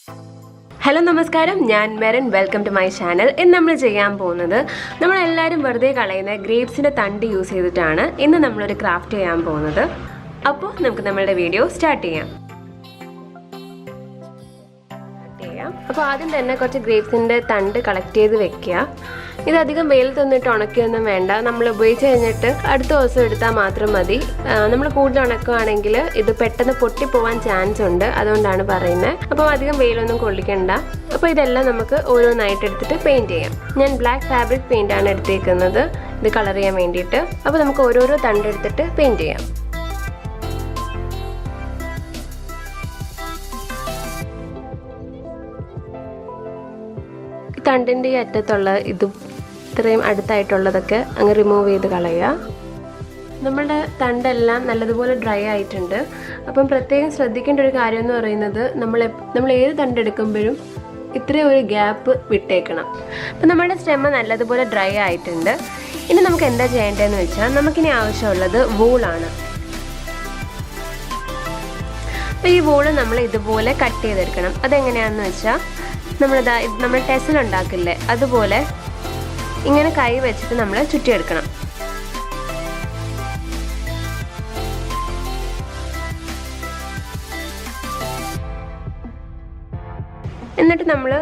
Hello, Namaskaram. I am Merin. Welcome to my channel. In this video, we will use grapes in the use in craft. So, let's video start. അപ്പോൾ ആദ്യം തന്നെ കുറച്ച് ഗ്രേപ്സിന്റെ തണ്ട് collect ചെയ്ത് വെക്കുക. ഇത് അധികം വെയിലത്ത് നിന്നിട്ട് ഉണക്കിയൊന്നും വേണ്ട. നമ്മൾ ഉപയോഗിച്ച് കഴിഞ്ഞിട്ട് അടുത്ത ദിവസം എടുത്താൽ മാത്രം മതി. നമ്മൾ കൂടുതൽ ഉണക്കുകയാണെങ്കിൽ ഇത് പെട്ടെന്ന് പൊട്ടിപ്പോവാൻ ചാൻസ് ഉണ്ട്. അതുകൊണ്ടാണ് പറയുന്നത്. അപ്പോൾ അധികം വെയിലൊന്നും കൊള്ളിക്കണ്ട. അപ്പോൾ ഇതെല്ലാം നമുക്ക് ഓരോന്നായിട്ട് എടുത്തിട്ട് പെയിന്റ് ചെയ്യാം. ഞാൻ ബ്ലാക്ക് ഫാബ്രിക് പെയിന്റ് ആണ് എടുത്തേക്കുന്നത് ഇത് കളർ ചെയ്യാൻ വേണ്ടിയിട്ട്. അപ്പോൾ നമുക്ക് ഓരോരോ തണ്ട് എടുത്തിട്ട് പെയിന്റ് ചെയ്യാം. തണ്ടിൻ്റെ അറ്റത്തുള്ള ഇത്രയും അടുത്തായിട്ടുള്ളതൊക്കെ അങ്ങ് റിമൂവ് ചെയ്ത് കളയുക. നമ്മുടെ തണ്ടെല്ലാം നല്ലതുപോലെ ഡ്രൈ ആയിട്ടുണ്ട്. അപ്പം പ്രത്യേകം ശ്രദ്ധിക്കേണ്ട ഒരു കാര്യം എന്ന് പറയുന്നത് നമ്മൾ ഏത് തണ്ടെടുക്കുമ്പോഴും ഇത്രയും ഒരു ഗ്യാപ്പ് വിട്ടേക്കണം. അപ്പം നമ്മുടെ സ്റ്റെമ്മ് നല്ലതുപോലെ ഡ്രൈ ആയിട്ടുണ്ട്. ഇനി നമുക്ക് എന്താ ചെയ്യേണ്ടതെന്ന് വെച്ചാൽ നമുക്കിനി ആവശ്യമുള്ളത് വൂളാണ്. അപ്പോൾ ഈ വൂള് നമ്മൾ ഇതുപോലെ കട്ട് ചെയ്തെടുക്കണം. അതെങ്ങനെയാണെന്ന് വെച്ചാൽ നമ്മൾ ടെസൽ ഉണ്ടാക്കില്ലേ അതുപോലെ ഇങ്ങനെ കൈ വെച്ചിട്ട് നമ്മൾ ചുറ്റിയെടുക്കണം. എന്നിട്ട് നമ്മൾ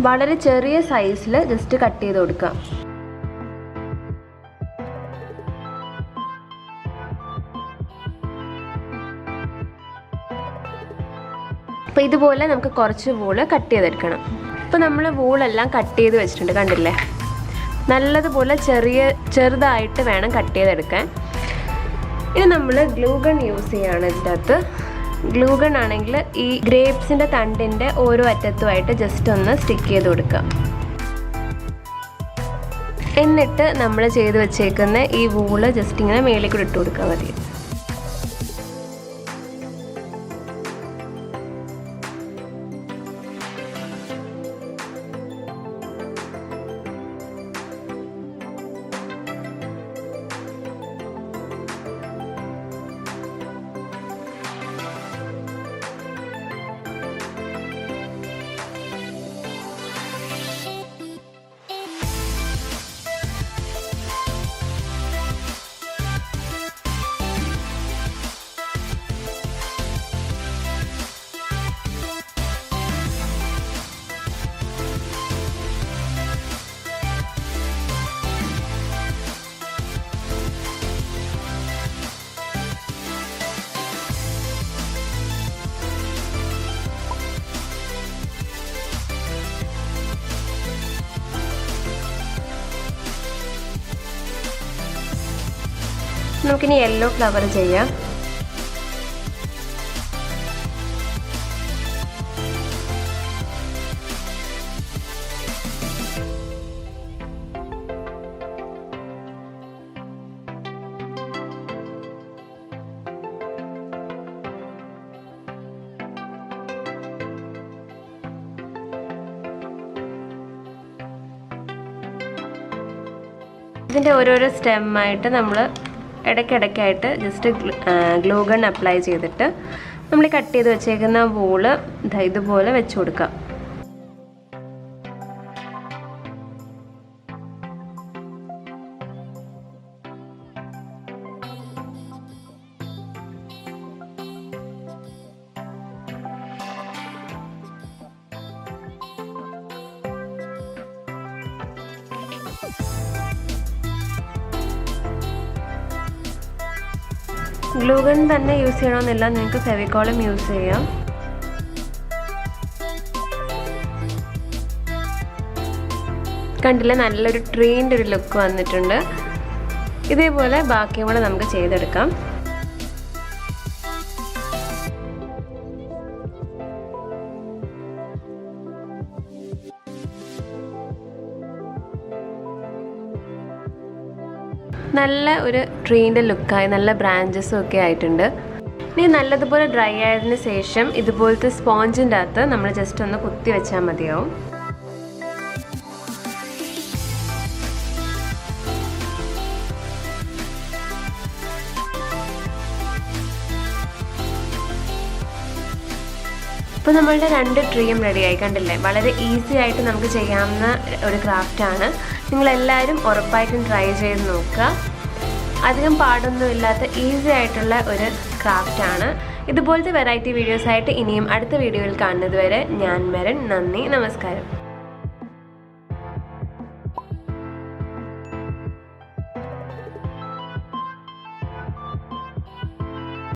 വളരെ ചെറിയ സൈസിൽ ജസ്റ്റ് കട്ട് ചെയ്ത് കൊടുക്കാം. അപ്പോൾ ഇതുപോലെ നമുക്ക് കുറച്ച് വൂള് കട്ട് ചെയ്തെടുക്കണം. അപ്പോൾ നമ്മൾ വൂളെല്ലാം കട്ട് ചെയ്ത് വെച്ചിട്ടുണ്ട്, കണ്ടില്ലേ? നല്ലതുപോലെ ചെറുതായിട്ട് വേണം കട്ട് ചെയ്തെടുക്കാൻ. ഇനി നമ്മൾ ഗ്ലൂഗൺ യൂസ് ചെയ്യുകയാണ് ഇതിൻ്റെ അകത്ത്. ഗ്ലൂഗൺ ആണെങ്കിൽ ഈ ഗ്രേപ്സിൻ്റെ തണ്ടിൻ്റെ ഓരോ അറ്റത്തുമായിട്ട് ജസ്റ്റ് ഒന്ന് സ്റ്റിക്ക് ചെയ്ത് കൊടുക്കുക. എന്നിട്ട് നമ്മൾ ചെയ്ത് വെച്ചേക്കുന്ന ഈ വൂള് ജസ്റ്റ് ഇങ്ങനെ മേലേക്ക് ഇട്ട് കൊടുക്കുക മതി. നമുക്കിനി യെല്ലോ ഫ്ലവർ ചെയ്യാം. ഇതിൻ്റെ ഓരോരോ സ്റ്റെമ്മായിട്ട് നമ്മൾ ഇടയ്ക്കിടയ്ക്കായിട്ട് ജസ്റ്റ് ഗ്ലൂഗൺ അപ്ലൈ ചെയ്തിട്ട് നമ്മൾ കട്ട് ചെയ്ത് വെച്ചേക്കുന്ന വൂള് ഇതുപോലെ വെച്ച് കൊടുക്കാം. ഗ്ലൂഗൺ തന്നെ യൂസ് ചെയ്യണമെന്നില്ല, നിങ്ങൾക്ക് ഫെവിക്കോളും യൂസ് ചെയ്യാം. കണ്ടില്ല, നല്ലൊരു ട്രീൻ്റെ ഒരു ലുക്ക് വന്നിട്ടുണ്ട്. ഇതേപോലെ ബാക്കിയും കൂടെ നമുക്ക് ചെയ്തെടുക്കാം. നല്ല ഒരു ട്രീൻ്റെ ലുക്കായി, നല്ല ബ്രാഞ്ചസും ഒക്കെ ആയിട്ടുണ്ട്. ഇനി നല്ലതുപോലെ ഡ്രൈ ആയതിനു ശേഷം ഇതുപോലത്തെ സ്പോഞ്ചിൻ്റെ അകത്ത് നമ്മൾ ജസ്റ്റ് ഒന്ന് കുത്തി വെച്ചാൽ മതിയാവും. അപ്പോൾ നമ്മളുടെ 2 ട്രീയും റെഡിയായി കണ്ടില്ലേ. വളരെ ഈസി ആയിട്ട് നമുക്ക് ചെയ്യാവുന്ന ഒരു ക്രാഫ്റ്റാണ്. നിങ്ങളെല്ലാവരും ഉറപ്പായിട്ടും ട്രൈ ചെയ്ത് നോക്കുക. അധികം പാടൊന്നുമില്ലാത്ത ഈസി ആയിട്ടുള്ള ഒരു ക്രാഫ്റ്റാണ്. ഇതുപോലത്തെ വെറൈറ്റി വീഡിയോസായിട്ട് ഇനിയും അടുത്ത വീഡിയോയിൽ കാണുന്നത് വരെ ഞാൻ മെറിൻ. നന്ദി, നമസ്കാരം.